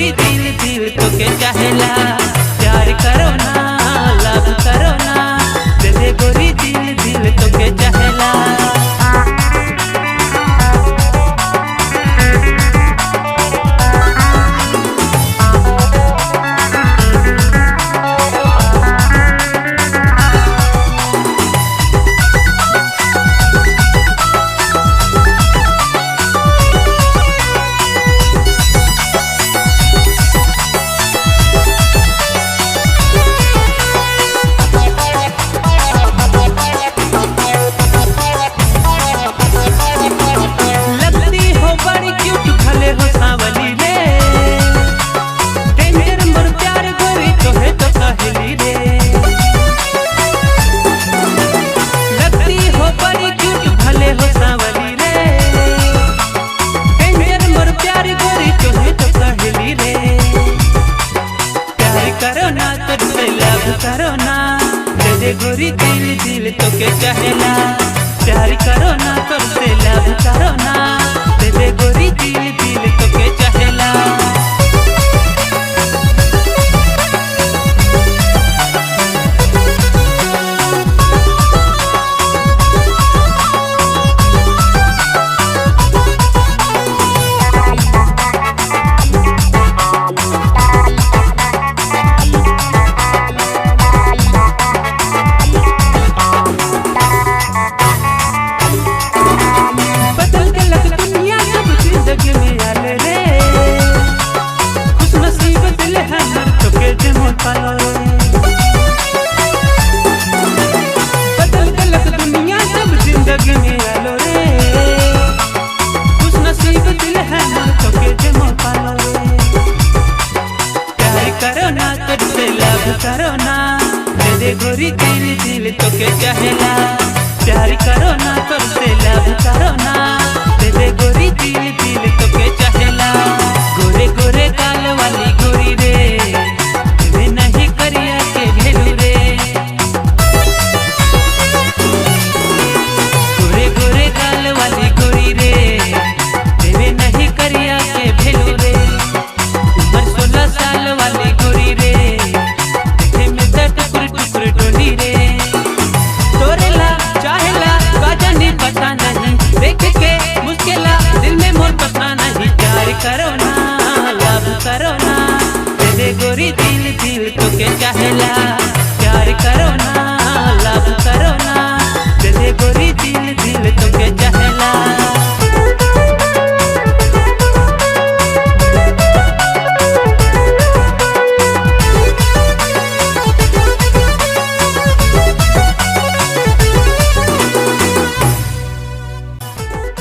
गोरी दिल दिल तो के चाहेला। प्यार करो ना लव करो ना, दे दे गोरी दिल दिल तो के चाहेला। करो ना तुझसे लव करो ना, दे दे गोरी दिल दिल तो के चाहेला। प्यार करो ना तुझसे लव करो ना, दे दे गोरी दिल दिल तो के चाहेला। बदल गलत दुनिया सब जिंदगी में आलो रे, खुश नसीब दिल है मन तो के जमो पालो रे। प्यार करो ना तुझसे लव करो ना, दे दे गोरी दिल दिल तो के चाहेला। प्यार करो ना तुझसे लव करो ना, दे दे गोरी दिल दिल तो के चाहेला। गोरे गोरे गाल वाली गोरी रे, करो ना लव करो ना, दे दे गोरी दिल दिल तो के चाहेला। प्यार करो